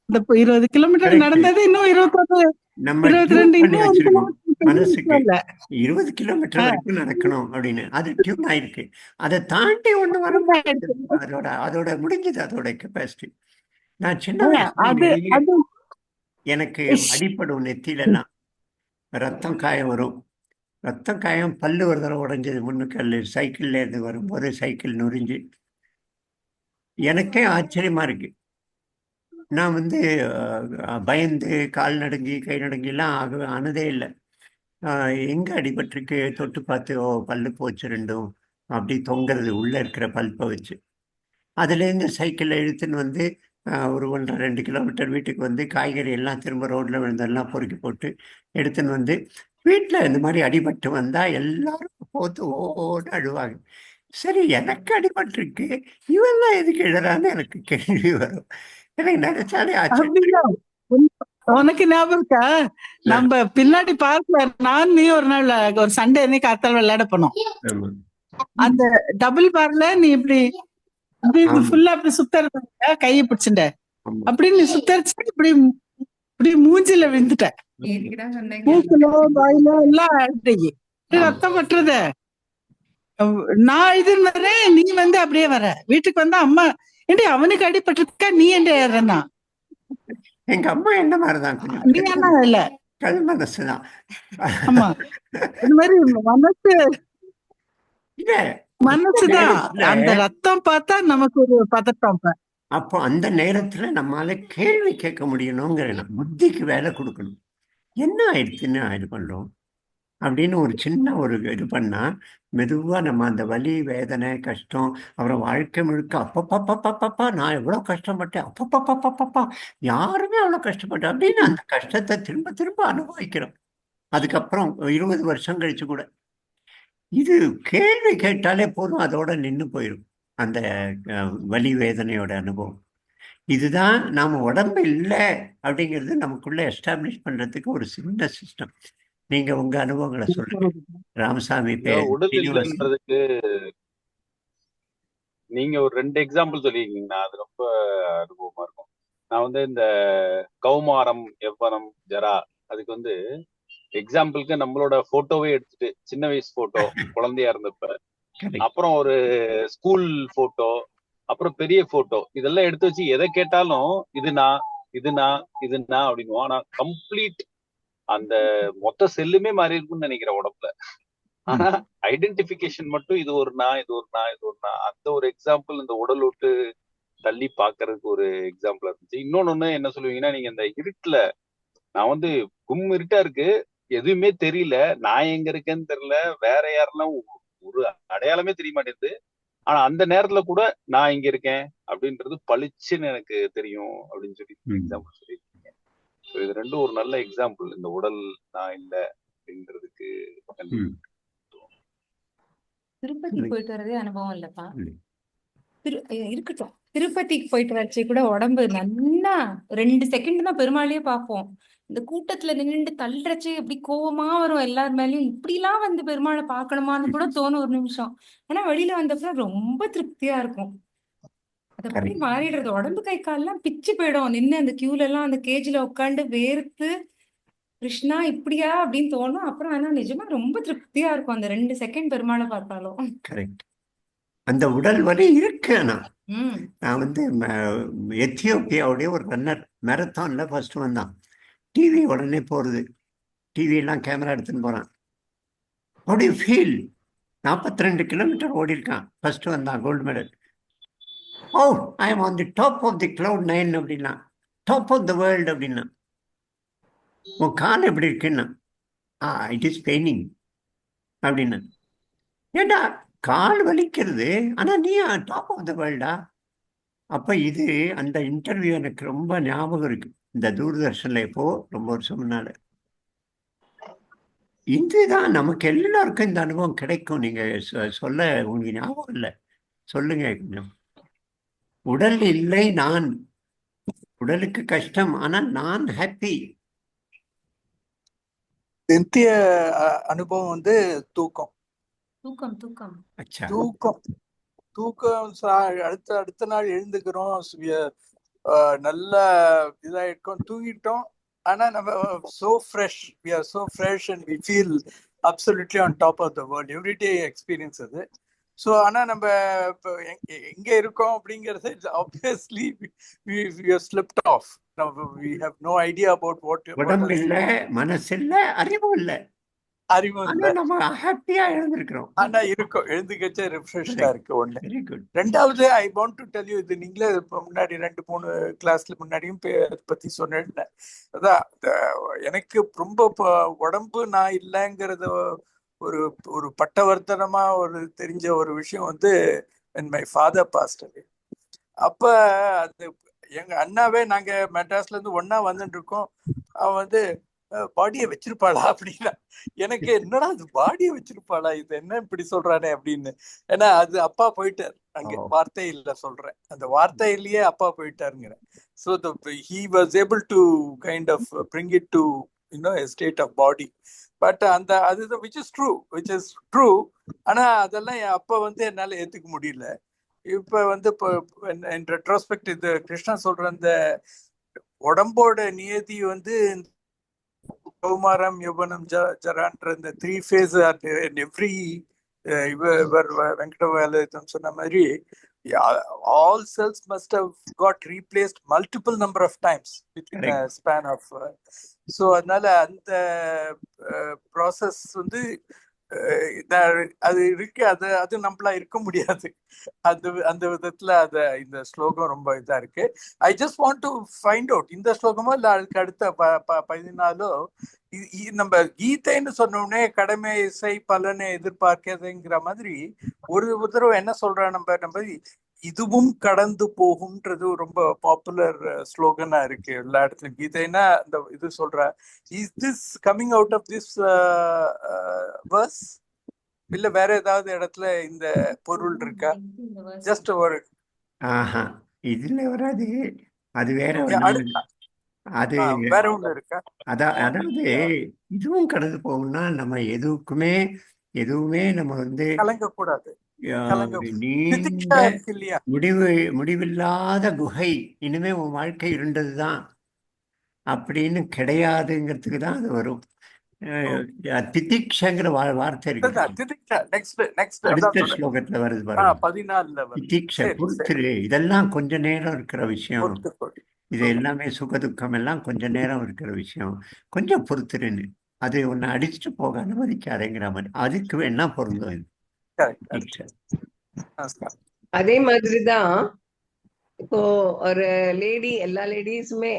இந்த 20 கிலோமீட்டர் நடந்தது இன்னும் 21-22 இன்னும் மனசுக்கு இல்ல 20 கிலோமீட்டர் வரைக்கும் நடக்கணும் அப்படின்னு அது டியூன் ஆயிருக்கு. அதை தாண்டி ஒண்ணு வரும்போது அதோட முடிஞ்சது அதோட கெப்பாசிட்டி. நான் சின்ன வயசுல அது நிறைய அது எனக்கு அடிப்படும் நெத்தியிலெல்லாம் ரத்தம் காயம் வரும். ரத்தம் காயம் பல்லு ஒரு தடவை உடைஞ்சது முன்னுக்கல் சைக்கிள்ல இருந்து வரும்போது சைக்கிள் நுரிஞ்சு எனக்கே ஆச்சரியமா இருக்கு. நான் வந்து பயந்து கால் நடுங்கி கை நடுங்கிலாம் ஆனதே இல்லை. எங்க அடிபட்டிருக்கு தொட்டு பார்த்து ஓ பல்லு போச்சு ரெண்டும் அப்படி தொங்குறது உள்ள இருக்கிற பல்பை வச்சு. அதுலேருந்து சைக்கிளில் இழுத்துன்னு வந்து ஒரு 1.5-2 கிலோமீட்டர் வீட்டுக்கு வந்து காய்கறி எல்லாம் திரும்ப ரோட்ல விழுந்தெல்லாம் பொறுக்கி போட்டு எடுத்துன்னு வந்து வீட்டில் இந்த மாதிரி அடிபட்டு வந்தால் எல்லாரும் போத்து ஓன்னு அழுவாங்க. சரி எனக்கு அடிபட்டிருக்கு இவெல்லாம் எதுக்கு எழுறான்னு எனக்கு கேள்வி வரும். எனக்கு நினைச்சாலே ஆச்சரியம். அப்படியா? உனக்கு ஞாபகம் இருக்கா? நம்ம பின்னாடி பார்க்கல நான் நீ ஒரு நாள் ஒரு சண்டே அன்னைக்கு காத்தால விளையாட போனோம். ஆமா. அந்த டபுள் பார்ல நீ இப்படி ஆமா. ஃபுல்லா அப்படி சுத்தற கையை பிடிச்சுட்ட ஆமா. அப்படி நீ சுத்தரிச்சு இப்படி இப்படி மூஞ்சில விழுந்துட்ட. ஏற்கனவே சொன்னீங்க. மூக்குல வாயில எல்லாம் அடிட்டீங்க. ரத்தம் பட்டுறத நான் இதுன்னு வரேன், நீ வந்து அப்படியே வர வீட்டுக்கு வந்தா அம்மா ஏண்டி அவனுக்கு அடிபட்டிருக்கா நீ என்ன ஏறனா? எங்க அம்மா என்ன மாதிரிதான் நீ என்ன இல்ல கல் மனசுதான். ஆமா இந்த மாதிரி மனசு இல்ல மனசுதான். நேரத்துல அந்த ரத்தம் பார்த்தா நமக்கு ஒரு பதட்டம். அப்போ அந்த நேரத்துல நம்மால கேள்வி கேட்க முடியணுங்கிற புத்திக்கு வேலை கொடுக்கணும். என்ன ஆயிடுச்சுன்னு இது பண்றோம் அப்படின்னு ஒரு சின்ன ஒரு இது பண்ணா மெதுவா நம்ம அந்த வலி வேதனை கஷ்டம் அப்புறம் வாழ்க்கை முழுக்க அப்பப்பா நான் எவ்வளவு கஷ்டப்பட்டேன் அப்பப்பா யாருமே அவ்வளவு கஷ்டப்பட்டேன் அப்படின்னு அந்த கஷ்டத்தை திரும்ப திரும்ப அனுபவிக்கிறோம். அதுக்கப்புறம் 20 வருஷம் கழிச்சு கூட இது கேள்வி கேட்டாலே போதும் அதோட நின்று போயிடும் அந்த வலி வேதனையோட அனுபவம். இதுதான் நாம உடம்பு இல்லை அப்படிங்கிறது நமக்குள்ள எஸ்டாப்ளிஷ் பண்றதுக்கு ஒரு சின்ன சிஸ்டம். நீங்க உங்க அனுபவங்களை சொல்லுங்க ராமசாமி. உடல் இல்லைன்றதுக்கு நீங்க ஒரு 2 எக்ஸாம்பிள் சொல்லியிருக்கீங்கன்னா அது ரொம்ப அனுபவமா இருக்கும். நான் வந்து இந்த கௌமாரம் யவ்வனம் ஜரா அதுக்கு வந்து எக்ஸாம்பிளுக்கு நம்மளோட போட்டோவே எடுத்துட்டு சின்ன வயசு போட்டோ குழந்தையா இருந்தப்ப அப்புறம் ஒரு ஸ்கூல் போட்டோ அப்புறம் பெரிய போட்டோ இதெல்லாம் எடுத்து வச்சு எதை கேட்டாலும் இதுனா அப்படின்னு. ஆனா கம்ப்ளீட் அந்த மொத்த செல்லுமே மாறி இருக்கும்னு நினைக்கிறேன் உடம்புல. ஆனா ஐடென்டிபிகேஷன் மட்டும் இது ஒரு அந்த ஒரு எக்ஸாம்பிள் இந்த உடல் விட்டு தள்ளி பாக்குறதுக்கு ஒரு எக்ஸாம்பிளா இருந்துச்சு. இன்னொன்னு என்ன சொல்லுவீங்கன்னா நீங்க இந்த இருட்டுல நான் வந்து இருட்டா இருக்கு எதுவுமே தெரியல நான் எங்க இருக்கேன்னு தெரியல வேற யாரெல்லாம் ஒரு அடையாளமே தெரிய மாட்டேங்குது. ஆனா அந்த நேரத்துல கூட நான் இங்க இருக்கேன் அப்படின்றது பளிச்சுன்னு எனக்கு தெரியும் அப்படின்னு சொல்லி எக்ஸாம்பிள் சொல்லியிருக்கீங்க. இது ரெண்டும் ஒரு நல்ல எக்ஸாம்பிள் இந்த உடல் நான் இல்ல அப்படின்றதுக்கு. திருப்பதி போயிட்டு வரதே அனுபவம் இல்லப்பா. இருக்கட்டும், திருப்பதிக்கு போயிட்டு வச்சு கூட உடம்பு நல்லா 2 செகண்ட் தான் பெருமாளையே பார்ப்போம். இந்த கூட்டத்துல நின்று தள்ளுறச்சு எப்படி கோவமா வரும் எல்லார் மேலயும். இப்படி எல்லாம் வந்து பெருமாளை பார்க்கணுமான்னு கூட தோணும் ஒரு நிமிஷம். ஆனா வெளியில வந்தப்ப ரொம்ப திருப்தியா இருக்கும். அத மாதிரி மாறிடுறது. உடம்பு கை கால்லாம் பிச்சு போயிடும். நின்று அந்த கியூல எல்லாம் அந்த கேஜ்ல உட்காந்து வேர்த்து கிருஷ்ணா இப்படியா அப்படின்னு தோணும். அப்புறம் ஆனா நிஜமா ரொம்ப திருப்தியா இருக்கும் அந்த 2 செகண்ட் பெருமாளை பார்த்தாலும். கரெக்ட். அந்த உடல் வலி இருக்கு. நான் வந்து எத்தியோப்பியாவுடைய ஒரு ரன்னர் மேரத்தான்ல ஃபர்ஸ்ட் வந்தான். டிவி உடனே போறது, டிவி எல்லாம் கேமரா எடுத்துன்னு போறான். அப்படி ஃபீல் 42 கிலோமீட்டர் ஓடி இருக்கான். ஃபர்ஸ்ட் வந்தான் gold medal. Oh I am on the top of the cloud 9 அப்படின்னா டாப் ஆஃப் த வேர்ல்டு அப்படின்னா. உன் கால் எப்படி இருக்குன்னா இட் இஸ் பெயினிங் அப்படின்னா. ஏண்டா கால் வலிக்கிறது ஆனா நீ டாப் ஆஃப் த வேர்ல்டா? அப்ப இது அந்த இன்டர்வியூ எனக்கு ரொம்ப ஞாபகம் இருக்கு. இந்த தூர்தர்ஷன்ல எப்போ ரொம்ப வருஷம் முன்னால. இதுதான் நமக்கு எல்லாருக்கும் இந்த அனுபவம் கிடைக்கும். நீங்க சொல்ல உங்களுக்கு ஞாபகம் இல்லை சொல்லுங்க கொஞ்சம். உடல் இல்லை, நான் உடலுக்கு கஷ்டம் ஆனா நான் ஹாப்பி. நித்திய அனுபவம் வந்து தூக்கம். அடுத்த நாள் எழுந்துக்கிறோம், நல்ல இதாயிருக்கும், தூங்கிட்டோம், ஆனா நம்ம so fresh, we are so fresh and we feel absolutely on top of the world, everyday experience அது. ஸோ ஆனா நம்ம இப்போ எங்க இருக்கோம் அப்படிங்கிறது obviously we have slipped off. Now we have no idea about what உடம்பு else. இல்ல, மனசு இல்ல, அறிவும் இல்ல, அறிவும் ஆனா இல்லை, நம்ம ஹாப்பியா எழுந்திருக்கிறோம். ஆனா இருக்கும், எழுந்துக்கச்சே ரிஃப்ரெஷ்டா இருக்கு ஒண்ணு. Very good. ரெண்டாவது, I want to tell you, இது நீங்களே இப்போ முன்னாடி 2-3 கிளாஸ்ல முன்னாடியும் அதை பத்தி சொன்னேன். அதான் எனக்கு ரொம்ப உடம்பு நான் இல்லைங்கிறத ஒரு ஒரு பட்டவர்த்தனமா ஒரு தெரிஞ்ச ஒரு விஷயம் வந்து when my father passed away. அப்ப அது எங்க அண்ணாவே, நாங்க மெட்ராஸ்ல இருந்து ஒன்னா வந்துட்டு இருக்கோம். அவன் வந்து பாடியை வச்சிருப்பாளா அப்படின்னா, எனக்கு என்னடா அது பாடியை வச்சிருப்பாளா, இது என்ன இப்படி சொல்றானே அப்படின்னு. ஏன்னா அது அப்பா போயிட்டார் அங்க, வார்த்தை இல்ல சொல்றேன், அந்த வார்த்தையிலேயே அப்பா போயிட்டாருங்கிற. So he was able to kind of bring it to a state of body. But அந்த அது which is true. ஆனா அதெல்லாம் என் அப்பா வந்து என்னால ஏத்துக்க முடியல. இப்ப வந்து இப்போ ரெட்ரோஸ்பெக்ட் இது கிருஷ்ணா சொல்ற அந்த உடம்போட நியதி வந்து கௌமாரம், யௌவனம், ஜரான்ற இந்த 3 phase in every வெங்கடவேலன் சொன்ன மாதிரி all cells must have got replaced multiple number of times within a span of so அதனால அந்த ப்ராசஸ் வந்து அது இருக்கு. அது நம்மளா இருக்க முடியாது. அந்த விதத்துல இந்த ஸ்லோகம் ரொம்ப இதா இருக்கு. I just want to find out, இந்த ஸ்லோகமோ இல்ல அதுக்கு அடுத்த 14 நம்ம கீதைன்னு சொன்னோடனே கடமை இசை பலனை எதிர்பார்க்காதுங்கிற மாதிரி ஒரு தடவை என்ன சொல்றோம், நம்ம இதுவும் கடந்து போகும்ன்றது ரொம்ப பாப்புலர் ஸ்லோகனா இருக்கு எல்லா இடத்துலயும். கீதைன்னா இந்த இது சொல்ற, is this coming out of this verse இல்ல வேற ஏதாவது இடத்துல இந்த பொருள் இருக்கா? ஜஸ்ட் ஒரு இதுல வராது, அது வேற அது வேற ஒண்ணு இருக்கா? அதாவது இதுவும் கடந்து போகும்னா நம்ம எதுவுமே நம்ம வந்து கலங்கக்கூடாது. நீண்ட முடிவில்லாத குகை, இனிமே உன் வாழ்க்கை இருண்டதுதான் அப்படின்னு கிடையாதுங்கிறதுக்கு தான் அது வரும். திதிக்ஷங்கிற வார்த்தை இருக்கு, அடுத்த ஸ்லோகத்துல வருது பாருங்க, 14 திதிக்ஷ, பொறுத்துரு. இதெல்லாம் கொஞ்ச நேரம் இருக்கிற விஷயம், இது எல்லாமே சுகதுக்கம் எல்லாம் கொஞ்ச நேரம் இருக்கிற விஷயம், கொஞ்சம் பொறுத்துருன்னு. அது ஒன்னு அடிச்சுட்டு போக அனுமதிக்காதேங்கிற மாதிரி, அதுக்கு வேணா பொருந்தும் இது. அதே மாதிரிதான் இப்போ ஒரு லேடி, எல்லா லேடிஸுமே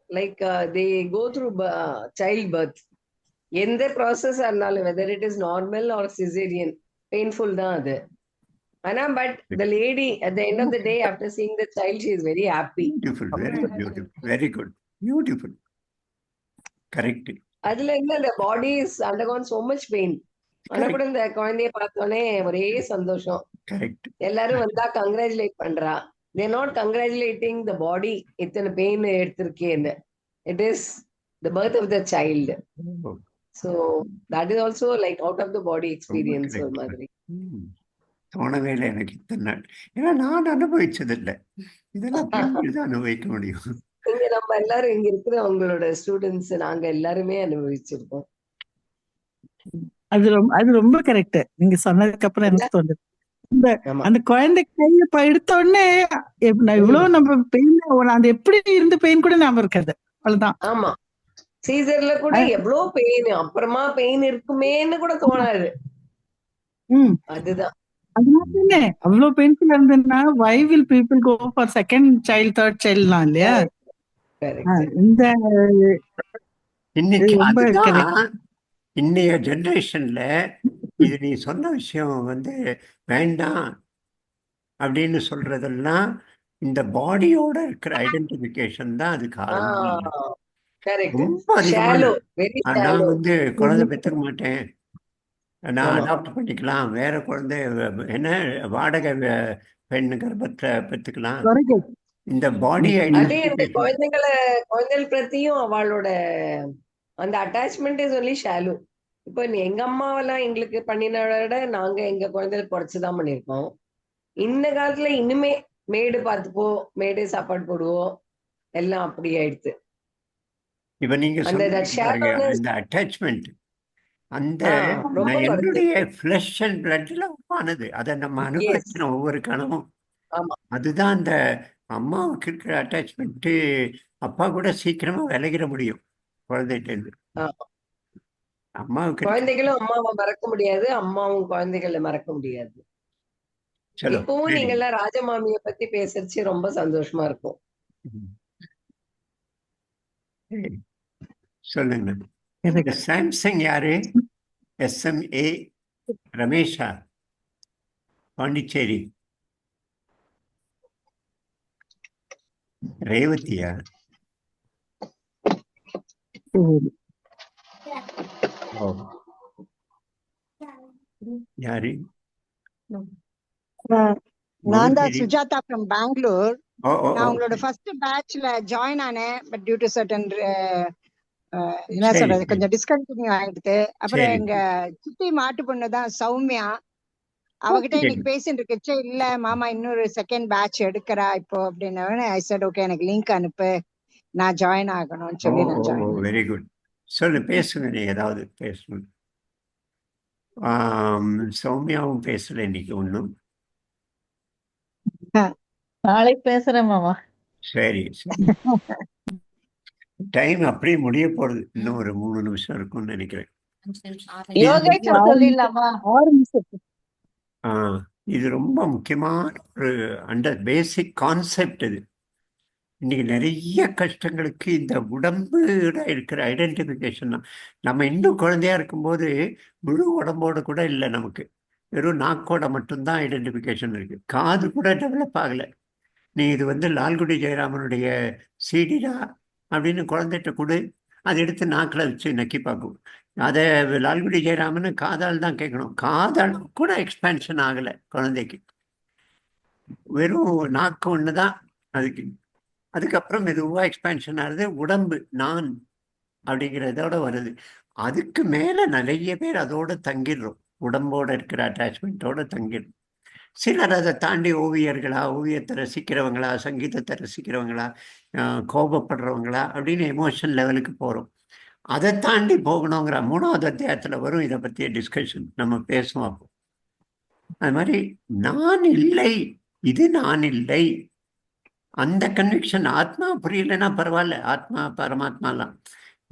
like they go through child birth. எந்த ப்ராசஸ் இருந்தாலும் whether it is normal or cesarean, painful தான் அது. ஆனா but the lady at the end of the day after seeing the child, she is very happy. Beautiful, very beautiful, very good, beautiful, correct. அதுல இருந்து the body is undergone so much pain. ஆனா கூட இந்த குழந்தைய பார்த்தோன்னே ஒரே சந்தோஷம். Correct. எல்லாரும் வந்தா கங்க்ராச்சுலேட் பண்றா. they are not congratulating the body, இத்தனை pain எடுத்திருக்கேன்னு. it is the birth of the child. so that is also like out of the body experience ஒரு மாதிரி. தோணவே இல்லை எனக்கு இத்தனை நாள், ஏன்னா நான் அனுபவிச்சதில்லை, இதெல்லாம் பெண்கள் தான் அனுபவிக்க முடியும். இங்க நம்ம எல்லாரும் இங்க இருக்கிற உங்களோட ஸ்டூடெண்ட்ஸ் நாங்க எல்லாருமே அனுபவிச்சிருக்கோம். அது ரொம்ப கரெக்ட். நீங்க சொன்னதுக்கு அப்புறம் எனக்கு தோணுது, அந்த குழந்தை கையில எடுத்த உடனே இவ்வளவு நம்ம பெயின், அந்த எப்படி இருந்த பெயின் கூட ஞாபகம் இருக்காது, அவ்வளவுதான். ஆமா, சீசர்ல கூட எவ்வளவு பெயின், அப்புறமா பெயின் இருக்குமேன்னு கூட தோணாது. அதுதான் அவ்வளவு பெயின்ஃபுல் இருந்ததுன்னா why will people go for second child, third childலாம் இல்லையா? இந்த இன்னைய ஜெனரேஷன்ல இது நீ சொன்ன விஷயம் வந்து வேண்டாம் அப்படின்னு சொல்றதெல்லாம் இந்த பாடியோட இருக்கிற ஐடென்டிபிகேஷன் தான் அதுக்கு ஆரம்பம். ரொம்ப அதிகமான நான் வந்து குழந்தை பெற்றுக்க மாட்டேன், நான் அடாப்ட் பண்ணிக்கலாம், வேற குழந்தை என்ன வாடகை பெண் கர்ப்பத்தை பெற்றுக்கலாம், இந்த பாடி குழந்தைகள் பிரத்தியும் அவளோட அந்த அட்டாச்மெண்ட் இஸ் ஒன்லி ஷாலோ. இப்போ எங்க அம்மாவெல்லாம் எங்களுக்கு பண்ணினோட நாங்க எங்க குழந்தைகள் குறைச்சுதான் பண்ணிருக்கோம். இந்த காலத்துல இனிமே மேடு பார்த்துப்போ, மேடு சாப்பாடு போடுவோம், எல்லாம் அப்படி ஆயிடுச்சு. இப்ப நீங்க அந்த சொன்னீங்க பாருங்க, ஷேலோனஸ் அந்த அட்டாச்மெண்ட், அந்த ரொம்ப நான் வருது. என்னுடைய ஃபிளஷ் அண்ட் பிளட்ல உருவானது. அதை நம்ம எஸ், அனுபவிக்கிறோம் ஒவ்வொரு கணமும். ஆமா. அதுதான் அந்த அம்மாவுக்கு இருக்கிற அட்டாச்மெண்ட்டு. அப்பா கூட சீக்கிரமா விலகிட முடியும் குழந்தைகிட்ட இருந்து. ஆமா. அம்மாவுக்கு இருக்கிற குழந்தைகளும் அம்மாவை மறக்க முடியாது, அம்மாவும் குழந்தைகளை மறக்க முடியாது. சலோ இப்பவும் ready. நீங்க எல்லாம் ராஜமாமிய பத்தி பேசுறச்சு ரொம்ப சந்தோஷமா இருக்கும். சரி, சொல்லுங்க. எனக்கு சாம்சங் யாரு? SMA ரமேஷா, பாண்டிச்சேரி. ரேவதியா? ஓ, யாரு? நான் தான் முகத்தேரி. சுஜாதா ஃப்ரம் பெங்களூர். ஓ ஓ நான் ஓ உங்களோட ஃபர்ஸ்ட் பேட்ச்ல ஜாயின் ஆனேன். பட் டியூ டு சர்டன் என்ன சரி சொல்றது, சரி கொஞ்சம் டிஸ்கண்டினியூ ஆயிடுது. அப்புறம் சரி எங்க சித்தி மாட்டு பொண்ணு தான் சௌமியா, அவகிட்ட சரி. இன்னைக்கு பேசிட்டு இருக்கச்சு, இல்ல மாமா இன்னொரு செகண்ட் பேட்ச் எடுக்கிறா இப்போ அப்படின்னு. ஐ செட் ஓகே, எனக்கு லிங்க் அனுப்பு, நான் ஜாயின் ஆகணும்னு ஓ சொல்லி ஓ நான் ஜாயின் பண்ணேன். Very good. சொல்லு, பேசுங்க, நீ ஏதாவது பேசணும். சௌமியாவும் பேசல இன்னைக்கு ஒன்றும். நாளைக்கு பேசுறேன் மாமா. சரி சரி. டைம் அப்படியே முடிய போறது. இன்னும் ஒரு 3 நிமிஷம் இருக்கும்னு நினைக்கிறேன். யோகேஸ்வர் சொல்லிடலாமா? 6 நிமிஷம். ஆ, இது ரொம்ப முக்கியமான ஒரு பேசிக் கான்செப்ட் இது. இன்னைக்கு நிறைய கஷ்டங்களுக்கு இந்த உடம்போட இருக்கிற ஐடென்டிஃபிகேஷன் தான். நம்ம இன்னும் குழந்தையா இருக்கும்போது முழு உடம்போட கூட இல்லை, நமக்கு வெறும் நாக்கோட மட்டும்தான் ஐடென்டிஃபிகேஷன் இருக்கு. காது கூட டெவலப் ஆகலை. நீ இது வந்து லால்குடி ஜெயராமனுடைய சீடிடா அப்படின்னு குழந்தைகிட்ட கொடு, அதை எடுத்து நாக்கில் வச்சு நக்கி பார்க்கும். அதை லால்குடி ஜெயராமன் காதால் தான் கேட்கணும். காதால் கூட எக்ஸ்பேன்ஷன் ஆகலை குழந்தைக்கு. வெறும் நாக்கு ஒன்று தான் அதுக்கு. அதுக்கப்புறம் மெதுவாக எக்ஸ்பேன்ஷன் ஆகுது. உடம்பு நான் அப்படிங்கிறதோட வருது. அதுக்கு மேலே நிறைய பேர் அதோட தங்கிடுறோம். உடம்போட இருக்கிற அட்டாச்மெண்ட்டோட தங்கிடும். சிலர் அதை தாண்டி ஓவியர்களா, ஓவியத்தை ரசிக்கிறவங்களா, சங்கீதத்தை ரசிக்கிறவங்களா, கோபப்படுறவங்களா அப்படின்னு எமோஷன் லெவலுக்கு போகிறோம். அதை தாண்டி போகணுங்கிற 3வது அத்தியாயத்தில் வரும் இதை பற்றிய டிஸ்கஷன், நம்ம பேசுவோம் அப்போ. அது மாதிரி நான் இல்லை, இது நான் இல்லை, அந்த கன்விக்ஷன். ஆத்மா புரியலைன்னா பரவாயில்ல, ஆத்மா பரமாத்மாலாம்.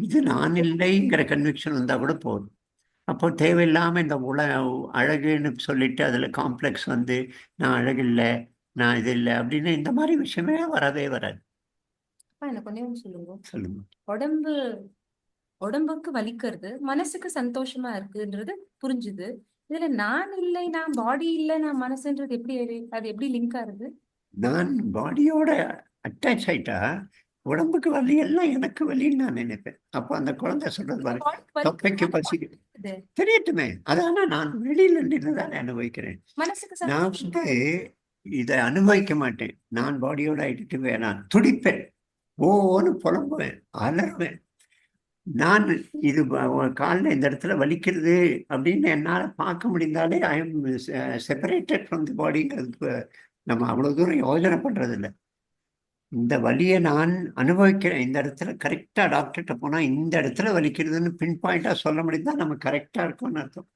இது நான் இல்லைங்கிற கன்விக்ஷன் வந்தால் கூட போதும். அப்போ தேவையில்லாமல் இந்த அழகுன்னு சொல்லிட்டு அதில் காம்ப்ளெக்ஸ் வந்து நான் அழகில்லை, நான் இது இல்லை அப்படின்னு இந்த மாதிரி விஷயமே வரவே வராது. எனக்கு கொஞ்சம் சொல்லுங்க. சொல்லுங்க. உடம்புக்கு வலிக்கிறது, மனசுக்கு சந்தோஷமா இருக்குன்றது புரிஞ்சுது. இதுல நான் இல்லை, நான் பாடி இல்லை, நான் மனசுன்றது அது எப்படி லிங்க் ஆகுது? நான் பாடியோட அட்டாச் ஆயிட்டா உடம்புக்கு வலி எல்லாம் எனக்கு வலின்னு நான் நினைப்பேன். அப்போ அந்த குழந்தை சொல்றது பாருங்க, தொப்பைக்கு பசிக்குது தெரியட்டுமே, அதான நான் வெளியில நின்று தானே அனுபவிக்கிறேன். நான் வந்து இதை அனுபவிக்க மாட்டேன். நான் பாடியோட ஐடென்டிஃபை, நான் துடிப்பேன், ஓன்னு புலம்புவேன், அலறுவேன். நான் இது காலில் இந்த இடத்துல வலிக்கிறது அப்படின்னு என்னால் பார்க்க முடிந்தாலே I am separated from the பாடிங்கிறதுக்கு நம்ம அவ்வளோ தூரம் யோஜனை பண்ணுறதில்ல. இந்த வலியை நான் அனுபவிக்கிறேன். இந்த இடத்துல கரெக்டாக டாக்டர்கிட்ட போனால் இந்த இடத்துல வலிக்கிறதுன்னு பின் பாயிண்டாக சொல்ல முடியுதா நம்ம கரெக்டாக இருக்கும்னு அர்த்தம்.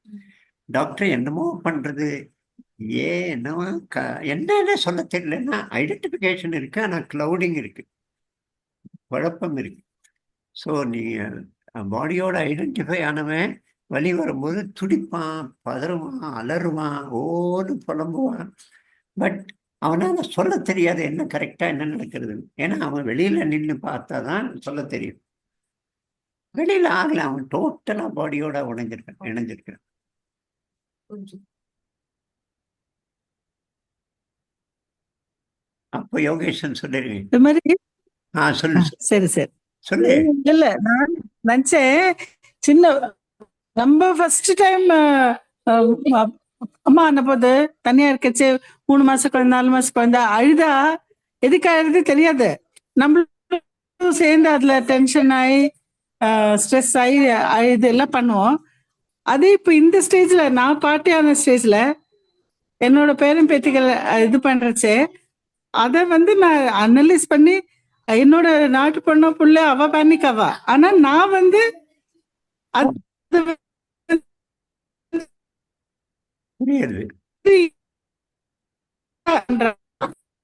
டாக்டர் என்னமோ பண்ணுறது, என்னவோ என்னன்னு சொல்ல தெரியலன்னா ஐடென்டிஃபிகேஷன் இருக்கு, ஆனால் க்ளவுடிங் இருக்கு, குழப்பம் இருக்கு. ஸோ நீ பாடியோட ஐடென்டிஃபை ஆனவன் வலி வரும்போது துடிப்பான், பதறுவான், அலறுவான், ஓன்னு புலம்புவான். பட் அவனால் சொல்ல தெரியாது என்ன கரெக்டாக என்ன நடக்கிறது. ஏன்னா அவன் வெளியில் நின்று பார்த்தா தான் சொல்ல தெரியும். வெளியில் ஆகலை, அவன் டோட்டலாக பாடியோட இணைஞ்சிருக்கான். அப்போ யோகேஷன் சொல்லிருக்கேன். இது மாதிரி சொல்லு. சரி சரி சொல்லு. இல்ல நான் நினைச்சேன், சின்ன நம்ம ஃபர்ஸ்ட் டைம் அம்மா அனுப்பது தனியா இருக்கச்சு, 3 மாசம் குழந்தை 4 மாசம் குழந்தை அழுதா எதுக்கு அழுது தெரியாது. நம்மளும் சேர்ந்து அதுல டென்ஷன் ஆகி ஸ்ட்ரெஸ் ஆகி அழுது எல்லாம் பண்ணுவோம். அதே இப்போ இந்த ஸ்டேஜ்ல, நான் பாட்டியான ஸ்டேஜ்ல என்னோட பேரன் பேத்திகள் இது பண்றச்சே, அதை வந்து நான் அனலைஸ் பண்ணி என்னோட நாட்டு பொண்ணு புள்ள அவ பேனிக் ஆவா. ஆனா நான் வந்து அது புரியுது.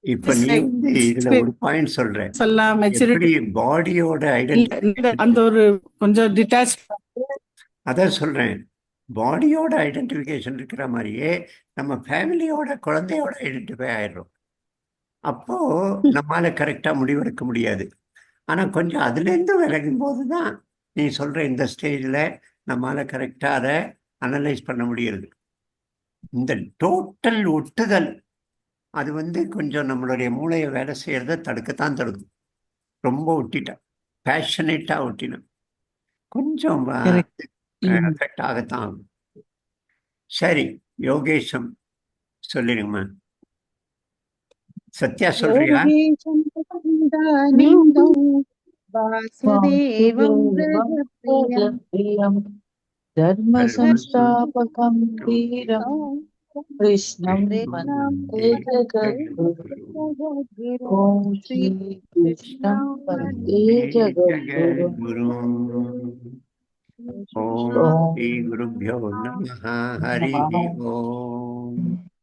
இப்ப நீ வந்து இதுல ஒரு பாயிண்ட் சொல்ற, சொல்லலாம் மெச்சூரிட்டி எப்படி பாடியோட ஐடென்டிஃபிகேஷன், அந்த ஒரு கொஞ்சம் டிட்டாச். அதான் சொல்றேன், பாடியோட ஐடென்டிஃபிகேஷன் இருக்கிற மாதிரியே நம்ம ஃபேமிலியோட குழந்தையோட ஐடென்டிஃபை ஆயிடுறோம். அப்போ நம்மால கரெக்டா முடிவெடுக்க முடியாது. ஆனா கொஞ்சம் அதுலேருந்து விலகும் போது தான் நீ சொல்ற இந்த ஸ்டேஜில் நம்மால கரெக்டா அதை அனலைஸ் பண்ண முடியுது. இந்த டோட்டல் ஒட்டுதல் அது வந்து கொஞ்சம் நம்மளுடைய மூளையை வேலை செய்யறத தடுக்கத்தான் தடுக்கும். ரொம்ப ஒட்டிட்டா, பேஷனேட்டா ஒட்டினா கொஞ்சம் எஃபெக்ட் ஆகத்தான் ஆகும். சரி, யோகேஷம் சொல்லிடுங்கம்மா. சத்யா சொல்றியா? வாசுதேவம் ஜெகத்ப்ரியம் தர்ம சம்ஸ்தாபகம் வீரம் கிருஷ்ணம் வந்தே ஜகத்குரு. ஓம் ஸ்ரீ கிருஷ்ணம் வந்தே ஜகத்குரு. ஓம் ஸ்ரீ குருभ्यो நமः. ஹரி ஓம்.